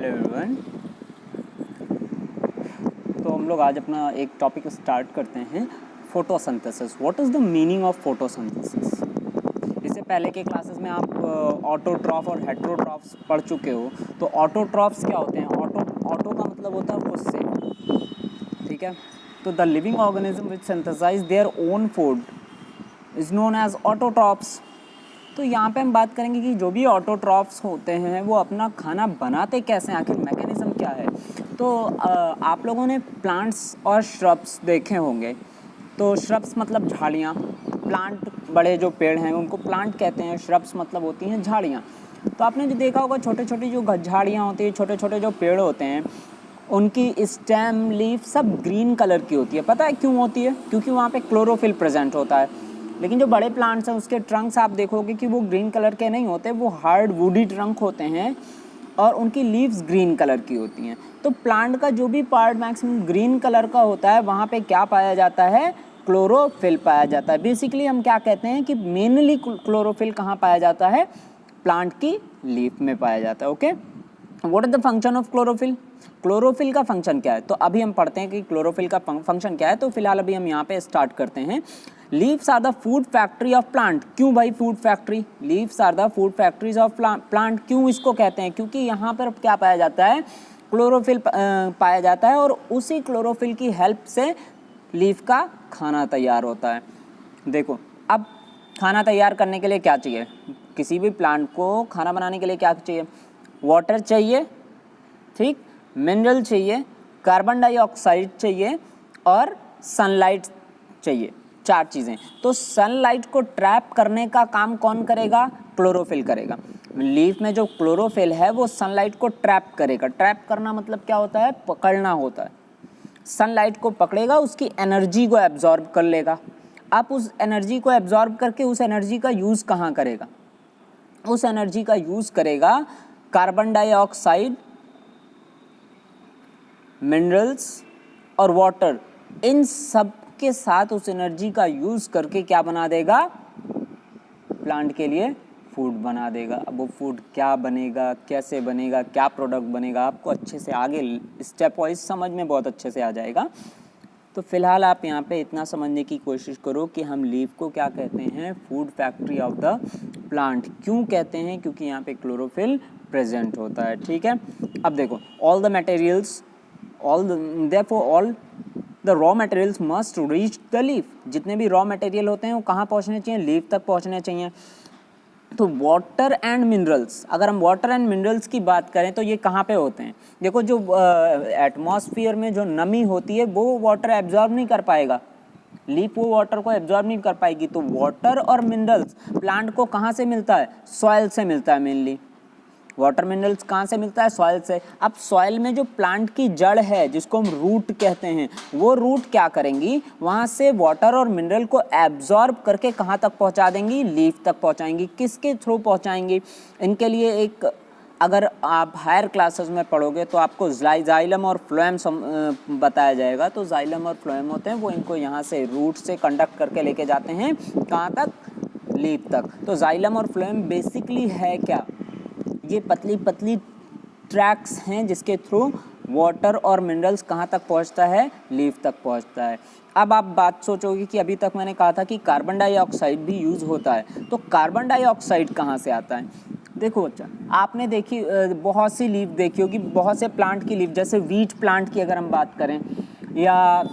Hello everyone. तो हम लोग आज अपना एक टॉपिक स्टार्ट करते हैं, photosynthesis. What is the meaning of photosynthesis? इससे पहले के क्लासेस में आप ऑटोट्रॉफ और हेटेरोट्रॉफ्स पढ़ चुके हो। तो ऑटोट्रॉफ्स क्या होते हैं? ऑटो का मतलब होता है खुद से, ठीक है। तो the living organism which synthesize their own food is known as autotrophs. तो यहाँ पे हम बात करेंगे कि जो भी ऑटोट्रॉफ्स होते हैं वो अपना खाना बनाते कैसे हैं, आखिर मैकेनिज्म क्या है। तो आप लोगों ने प्लांट्स और श्रब्स देखे होंगे। तो श्रब्स मतलब झाड़ियाँ, प्लांट बड़े जो पेड़ हैं उनको प्लांट कहते हैं, श्रब्स मतलब होती हैं झाड़ियाँ। तो आपने जो देखा होगा छोटे छोटे जो झाड़ियाँ होती हैं, छोटे छोटे जो पेड़ होते हैं, उनकी स्टेम लीफ सब ग्रीन कलर की होती है। पता है क्यों होती है? क्योंकि वहाँ पे क्लोरोफिल प्रेजेंट होता है। लेकिन जो बड़े प्लांट्स हैं उसके ट्रंक्स आप देखोगे कि वो ग्रीन कलर के नहीं होते, वो हार्ड वुडी ट्रंक होते हैं और उनकी लीव्स ग्रीन कलर की होती हैं। तो प्लांट का जो भी पार्ट मैक्सिमम ग्रीन कलर का होता है वहाँ पे क्या पाया जाता है? क्लोरोफिल पाया जाता है। बेसिकली हम क्या कहते हैं कि मेनली क्लोरोफिल कहाँ पाया जाता है? प्लांट की लीफ में पाया जाता है। Okay, what is the function of chlorophyll? Chlorophyll का फंक्शन क्या है? तो अभी हम पढ़ते हैं कि क्लोरोफिल का फंक्शन क्या है। तो फिलहाल अभी हम यहाँ पे स्टार्ट करते हैं। Leaves are the food factory of plant. क्यों भाई food factory? Leaves are the food factories of plant. क्यों इसको कहते हैं? क्योंकि यहाँ पर क्या पाया जाता है? क्लोरोफिल पाया जाता है और उसी क्लोरोफिल की हेल्प से लीफ का खाना तैयार होता है। देखो, अब खाना तैयार करने के लिए क्या चाहिए? किसी भी प्लांट को खाना बनाने के लिए क्या चाहिए? वाटर चाहिए, ठीक, मिनरल चाहिए, कार्बन डाइऑक्साइड चाहिए और सनलाइट चाहिए। 4 चीज़ें। तो सनलाइट को ट्रैप करने का काम कौन करेगा? क्लोरोफिल करेगा। लीफ में जो क्लोरोफिल है वो सनलाइट को ट्रैप करेगा। ट्रैप करना मतलब क्या होता है? पकड़ना होता है। सनलाइट को पकड़ेगा, उसकी एनर्जी को एब्जॉर्ब कर लेगा। आप उस एनर्जी को एब्जॉर्ब करके उस एनर्जी का यूज़ कहाँ करेगा? उस एनर्जी का यूज़ करेगा कार्बन डाइऑक्साइड, मिनरल्स और वाटर, इन सब के साथ उस एनर्जी का यूज़ करके क्या बना देगा? प्लांट के लिए फूड बना देगा। अब वो फूड क्या बनेगा, कैसे बनेगा, क्या प्रोडक्ट बनेगा, आपको अच्छे से आगे स्टेप वाइज समझ में बहुत अच्छे से आ जाएगा। तो फिलहाल आप यहाँ पे इतना समझने की कोशिश करो कि हम लीफ को क्या कहते हैं? Food factory of the plant. क्यों कहते हैं? क्योंकि यहाँ पे क्लोरोफिल प्रेजेंट होता है, ठीक है। अब देखो, all the materials therefore all the raw materials must reach the leaf। जितने भी रॉ मटेरियल होते हैं वो कहाँ पहुँचने चाहिए? लीफ तक पहुँचने चाहिए। तो वाटर एंड मिनरल्स, अगर हम वाटर एंड मिनरल्स की बात करें तो ये कहाँ पे होते हैं? देखो, जो एटमॉस्फेयर में जो नमी होती है वो वाटर एब्जॉर्ब नहीं कर पाएगा, लीफ वो वाटर को एब्जॉर्ब नहीं कर पाएगी। तो वाटर और मिनरल्स प्लांट को कहाँ से मिलता है? सॉइल से मिलता है मेनली। वाटर मिनरल्स कहाँ से मिलता है? सॉइल से। अब सॉइल में जो प्लांट की जड़ है जिसको हम रूट कहते हैं, वो रूट क्या करेंगी? वहाँ से वाटर और मिनरल को एब्जॉर्ब करके कहाँ तक पहुँचा देंगी? लीफ तक पहुँचाएंगी। किसके थ्रू पहुँचाएंगी? इनके लिए एक, अगर आप हायर क्लासेस में पढ़ोगे तो आपको जाइलम और फ्लोएम बताया जाएगा। तो जाइलम और फ्लोएम होते हैं, वो इनको यहाँ से रूट से कंडक्ट करके लेके जाते हैं कहाँ तक? लीफ तक। तो जाइलम और फ्लोएम बेसिकली है क्या? ये पतली पतली ट्रैक्स हैं जिसके थ्रू वाटर और मिनरल्स कहाँ तक पहुँचता है? लीफ तक पहुँचता है। अब आप बात सोचोगे कि अभी तक मैंने कहा था कि कार्बन डाइऑक्साइड भी यूज़ होता है। तो कार्बन डाइऑक्साइड कहाँ से आता है? देखो बच्चा, आपने देखी बहुत सी लीफ देखी होगी, बहुत से प्लांट की लीफ, जैसे वीट प्लांट की अगर हम बात करें या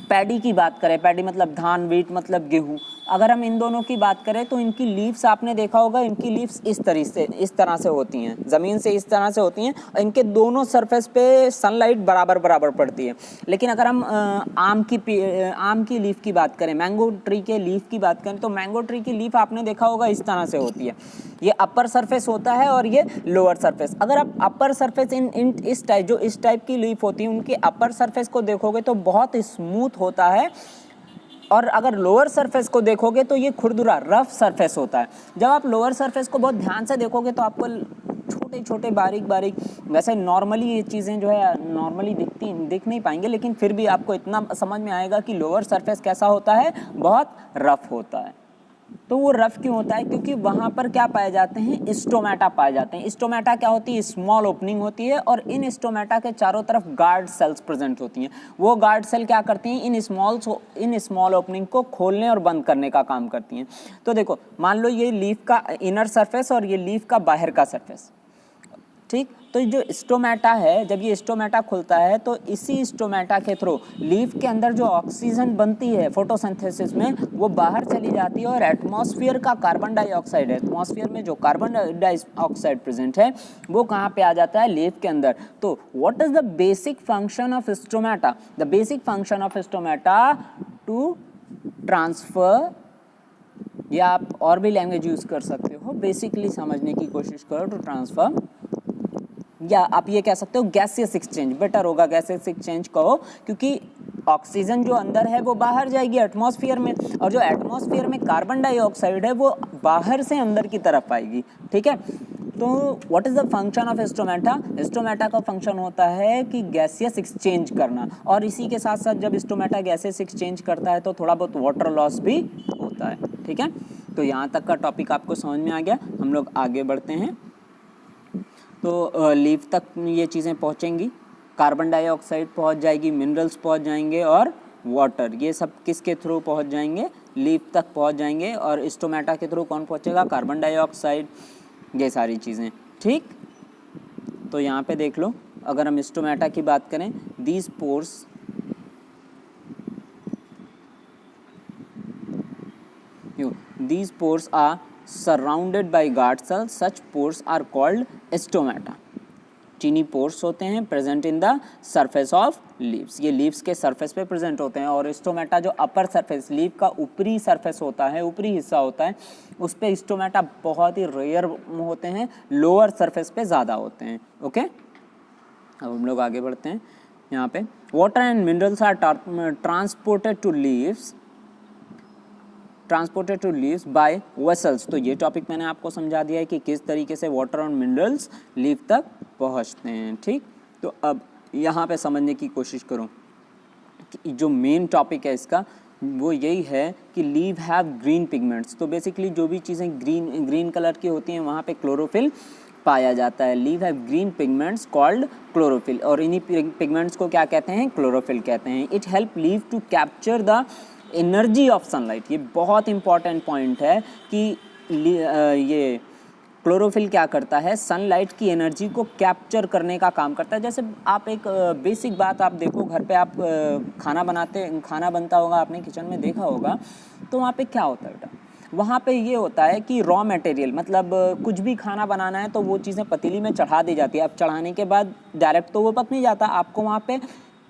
पैडी की बात करें, पैडी मतलब धान, वीट मतलब गेहूँ, अगर हम इन दोनों की बात करें तो इनकी लीव्स आपने देखा होगा, इनकी लीव्स इस तरह से होती हैं, ज़मीन से इस तरह से होती हैं और इनके दोनों सरफेस पे सनलाइट बराबर बराबर पड़ती है। लेकिन अगर हम आम की लीफ की बात करें, मैंगो ट्री के लीफ की बात करें, तो मैंगो ट्री की लीफ आपने देखा होगा इस तरह से होती है। ये अपर सरफेस होता है और ये लोअर सरफेस। अगर आप अपर सरफेस इस टाइप की लीफ होती है, उनके अपर सरफेस को देखोगे तो बहुत स्मूथ होता है, और अगर लोअर सरफेस को देखोगे तो ये खुरदुरा रफ सरफेस होता है। जब आप लोअर सरफेस को बहुत ध्यान से देखोगे तो आपको छोटे छोटे बारीक बारीक, वैसे नॉर्मली ये चीज़ें जो है नॉर्मली दिख नहीं पाएंगे, लेकिन फिर भी आपको इतना समझ में आएगा कि लोअर सरफेस कैसा होता है? बहुत रफ होता है, तो वो रफ क्यों होता है? क्योंकि वहाँ पर क्या पाए जाते हैं? स्टोमेटा पाए जाते हैं। स्टोमेटा क्या होती है? स्मॉल ओपनिंग होती है और इन स्टोमेटा के चारों तरफ गार्ड सेल्स प्रेजेंट होती हैं। वो गार्ड सेल क्या करती हैं? इन स्मॉल ओपनिंग को खोलने और बंद करने का काम करती हैं। तो देखो, मान लो ये लीफ का इनर सरफेस और ये लीफ का बाहर का सरफेस, ठीक। तो जो स्टोमेटा है, जब ये स्टोमेटा खुलता है तो इसी स्टोमेटा के थ्रू लीफ के अंदर जो ऑक्सीजन बनती है फोटोसिंथेसिस में, वो बाहर चली जाती है और एटमॉस्फेयर का कार्बन डाइऑक्साइड है, एटमॉस्फेयर में जो कार्बन डाइऑक्साइड प्रेजेंट है वो कहाँ पे आ जाता है? लीफ के अंदर। तो what is the basic function of stomata? The basic function of stomata to transfer, या आप और भी लैंग्वेज यूज कर सकते हो, बेसिकली समझने की कोशिश करो, टू ट्रांसफर, या आप ये कह सकते हो गैसियस एक्सचेंज, बेटर होगा गैसियस एक्सचेंज कहो, क्योंकि ऑक्सीजन जो अंदर है वो बाहर जाएगी एटमॉस्फेयर में, और जो एटमॉस्फेयर में कार्बन डाइऑक्साइड है वो बाहर से अंदर की तरफ आएगी, ठीक है। तो what is the function of stomata? Stomata का फंक्शन होता है कि गैसियस एक्सचेंज करना, और इसी के साथ साथ जब स्टोमेटा गैसियस एक्सचेंज करता है तो थोड़ा बहुत वाटर लॉस भी होता है, ठीक है। तो यहाँ तक का टॉपिक आपको समझ में आ गया। हम लोग आगे बढ़ते हैं। तो लीफ तक ये चीज़ें पहुँचेंगी, कार्बन डाइऑक्साइड पहुँच जाएगी, मिनरल्स पहुँच जाएंगे और वाटर, ये सब किसके थ्रू पहुँच जाएंगे? लीफ तक पहुँच जाएंगे। और स्टोमेटा के थ्रू कौन पहुँचेगा? कार्बन डाइऑक्साइड, ये सारी चीज़ें, ठीक। तो यहाँ पे देख लो, अगर हम स्टोमेटा की बात करें, these pores are surrounded by guard cells. Such pores are called stomata. चीनी पोर्स होते हैं present in the surface of leaves, ये लीव्स के सरफेस पे प्रेजेंट होते हैं। और स्टोमेटा जो अपर सरफेस, लीफ का ऊपरी सरफेस होता है, ऊपरी हिस्सा होता है, उस पे स्टोमेटा बहुत ही रेयर होते हैं, लोअर सरफेस पे ज़्यादा होते हैं, ओके। अब हम लोग आगे बढ़ते हैं। यहाँ पे water and minerals are transported to leaves by vessels. तो ये टॉपिक मैंने आपको समझा दिया है कि किस तरीके से वाटर और मिनरल्स लीफ तक पहुंचते हैं, ठीक। तो अब यहाँ पे समझने की कोशिश करो कि जो मेन टॉपिक है इसका वो यही है कि लीव हैव ग्रीन पिगमेंट्स। तो बेसिकली जो भी चीज़ें ग्रीन कलर की होती हैं वहाँ पे क्लोरोफिल पाया जाता है। Leave have green pigments called chlorophyll, और इन्हीं पिगमेंट्स को क्या कहते हैं? क्लोरोफिल कहते हैं। It help leave to capture the energy of sunlight. ये बहुत इंपॉर्टेंट पॉइंट है कि ये क्लोरोफिल क्या करता है? सनलाइट की एनर्जी को कैप्चर करने का काम करता है। जैसे आप एक बेसिक बात आप देखो, घर पे आप खाना बनता होगा, आपने किचन में देखा होगा, तो वहाँ पे क्या होता है बेटा? वहाँ पे ये होता है कि रॉ मटेरियल, मतलब कुछ भी खाना बनाना है तो वो चीज़ें पतीली में चढ़ा दी जाती है। अब चढ़ाने के बाद डायरेक्ट तो वो पक नहीं जाता, आपको वहाँ पे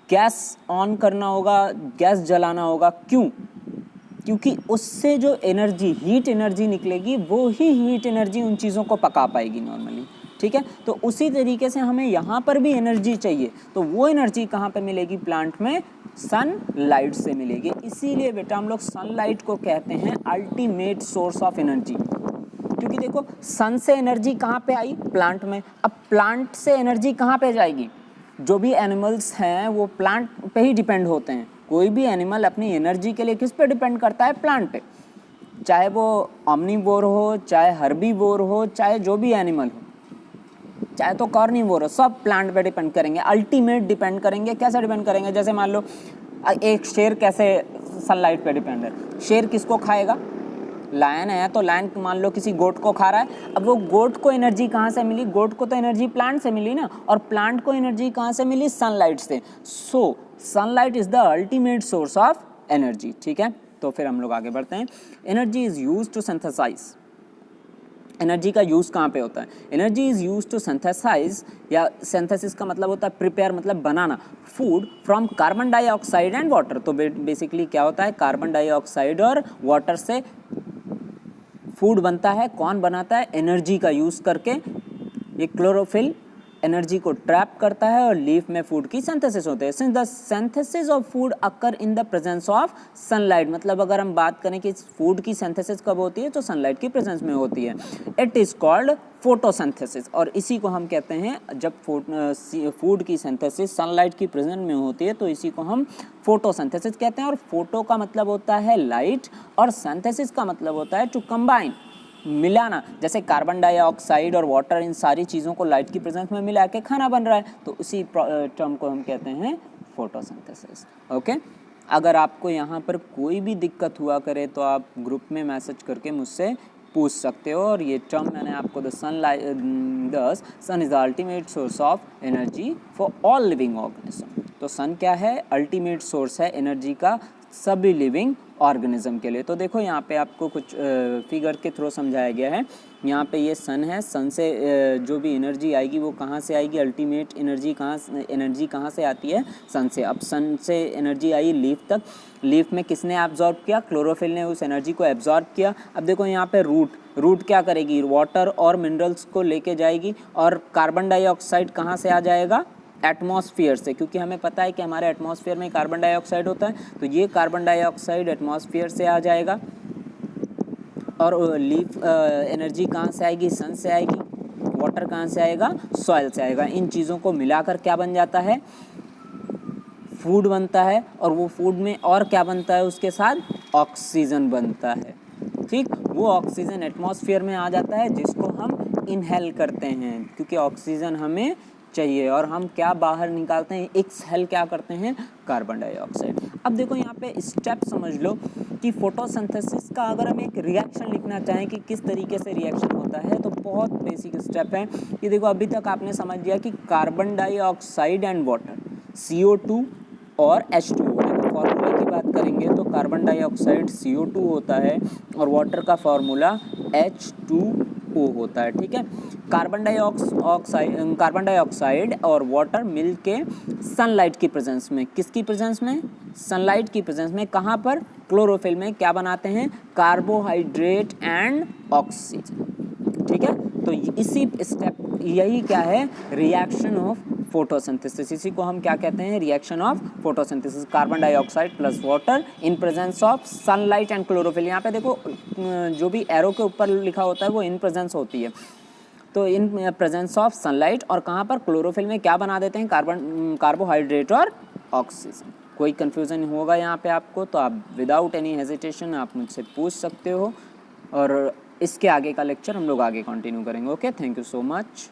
गैस ऑन करना होगा, गैस जलाना होगा। क्यों? क्योंकि उससे जो एनर्जी, हीट एनर्जी निकलेगी, वो ही हीट एनर्जी उन चीज़ों को पका पाएगी नॉर्मली, ठीक है। तो उसी तरीके से हमें यहाँ पर भी एनर्जी चाहिए, तो वो एनर्जी कहाँ पे मिलेगी? प्लांट में सनलाइट से मिलेगी। इसीलिए बेटा हम लोग सनलाइट को कहते हैं अल्टीमेट सोर्स ऑफ एनर्जी। क्योंकि देखो, सन से एनर्जी कहाँ पे आई? प्लांट में। अब प्लांट से एनर्जी कहाँ पे जाएगी? जो भी एनिमल्स हैं वो प्लांट पे ही डिपेंड होते हैं। कोई भी एनिमल अपनी एनर्जी के लिए किस पे डिपेंड करता है? प्लांट पे। चाहे वो ऑम्निवोर हो, चाहे हर्बीवोर हो, चाहे जो भी एनिमल हो, चाहे तो कार्निवोर हो, सब प्लांट पे डिपेंड करेंगे, अल्टीमेट डिपेंड करेंगे। कैसे डिपेंड करेंगे? जैसे मान लो एक शेर कैसे सनलाइट पे डिपेंड है? शेर किसको खाएगा? लायन है तो लायन मान लो किसी गोट को खा रहा है। अब वो गोट को एनर्जी कहाँ से मिली? गोट को तो एनर्जी प्लांट से मिली ना, और प्लांट को एनर्जी कहाँ से मिली? सनलाइट से। So sunlight is the ultimate source of energy, ठीक है। तो फिर हम लोग आगे बढ़ते हैं। Energy is use to synthesize. Energy का यूज़ कहाँ पे होता है? Energy is use to synthesize, या सिंथेसिस का मतलब होता है प्रिपेयर, मतलब बनाना, food from carbon dioxide and water. तो बेसिकली क्या होता है? कार्बन डाइऑक्साइड और वाटर से फूड बनता है। कौन बनाता है? एनर्जी का यूज़ करके। ये क्लोरोफिल एनर्जी को ट्रैप करता है और लीफ में फूड की सिंथेसिस होते हैं। Since the synthesis of food occur in the presence of sunlight, मतलब अगर हम बात करें कि फूड की सिंथेसिस कब होती है तो सनलाइट की प्रेजेंस में होती है। इट इज़ कॉल्ड फोटोसिंथेसिस, और इसी को हम कहते हैं जब फूड की सिंथेसिस सनलाइट की प्रेजेंस में होती है तो इसी को हम फोटोसिंथेसिस कहते हैं। और फोटो का मतलब होता है लाइट और सिंथेसिस का मतलब होता है टू कंबाइन, मिलाना। जैसे कार्बन डाइऑक्साइड और वाटर, इन सारी चीज़ों को लाइट की प्रेजेंस में मिला के खाना बन रहा है, तो उसी टर्म को हम कहते हैं फोटोसिंथेसिस। ओके, अगर आपको यहाँ पर कोई भी दिक्कत हुआ करे तो आप ग्रुप में मैसेज करके मुझसे पूछ सकते हो। और ये टर्म मैंने आपको the sun is the ultimate source of energy for all living organism. तो सन क्या है? अल्टीमेट सोर्स है एनर्जी का सभी लिविंग ऑर्गेनिज्म के लिए। तो देखो यहाँ पे आपको कुछ फिगर के थ्रू समझाया गया है। यहाँ पे ये सन है, सन से जो भी एनर्जी आएगी वो कहाँ से आएगी? अल्टीमेट एनर्जी कहाँ से आती है? सन से। अब सन से एनर्जी आई लीफ तक, लीफ में किसने एब्जॉर्ब किया? क्लोरोफिल ने उस एनर्जी को एब्जॉर्ब किया। अब देखो यहाँ पे रूट क्या करेगी? वाटर और मिनरल्स को लेके जाएगी, और कार्बन डाइऑक्साइड कहाँ से आ जाएगा? एटमॉस्फेयर से, क्योंकि हमें पता है कि हमारे एटमॉस्फेयर में कार्बन डाइऑक्साइड होता है, तो ये कार्बन डाइऑक्साइड एटमॉस्फेयर से आ जाएगा। और लीफ एनर्जी कहाँ से आएगी? सन से आएगी। वाटर कहाँ से आएगा? सॉइल से आएगा। इन चीज़ों को मिलाकर क्या बन जाता है? फूड बनता है। और वो फूड में और क्या बनता है? उसके साथ ऑक्सीजन बनता है। ठीक, वो ऑक्सीजन एटमॉस्फेयर में आ जाता है जिसको हम इनहेल करते हैं, क्योंकि ऑक्सीजन हमें चाहिए। और हम क्या बाहर निकालते हैं? एक्सहेल क्या करते हैं? Carbon dioxide. अब देखो यहाँ पे स्टेप समझ लो कि फोटोसिंथेसिस का अगर हम एक रिएक्शन लिखना चाहें कि किस तरीके से रिएक्शन होता है, तो बहुत बेसिक स्टेप है कि देखो अभी तक आपने समझ लिया कि carbon dioxide and water, CO2 और H2O। देखो फॉर्मूला की बात करेंगे तो कार्बन डाइऑक्साइड CO2 होता है और वाटर का फॉर्मूला H2O होता है। ठीक है, कार्बन डाइऑक्साइड और वाटर मिल के सनलाइट की प्रेजेंस में, किसकी प्रेजेंस में? सनलाइट की प्रेजेंस में। कहाँ पर? क्लोरोफिल में। क्या बनाते हैं? Carbohydrate and oxygen. ठीक है, तो इसी स्टेप, यही क्या है? Reaction of photosynthesis. इसी को हम क्या कहते हैं? Reaction of photosynthesis. Carbon dioxide plus water in presence of sunlight and chlorophyll. यहाँ पे देखो जो भी एरो के ऊपर लिखा होता है वो इन प्रेजेंस होती है, तो इन प्रेजेंस ऑफ सनलाइट। और कहाँ पर? क्लोरोफिल में क्या बना देते हैं? कार्बोहाइड्रेट और ऑक्सीजन। कोई कन्फ्यूज़न होगा यहाँ पे आपको तो आप विदाउट एनी हेजिटेशन आप मुझसे पूछ सकते हो, और इसके आगे का लेक्चर हम लोग आगे कंटिन्यू करेंगे। Okay, thank you so much.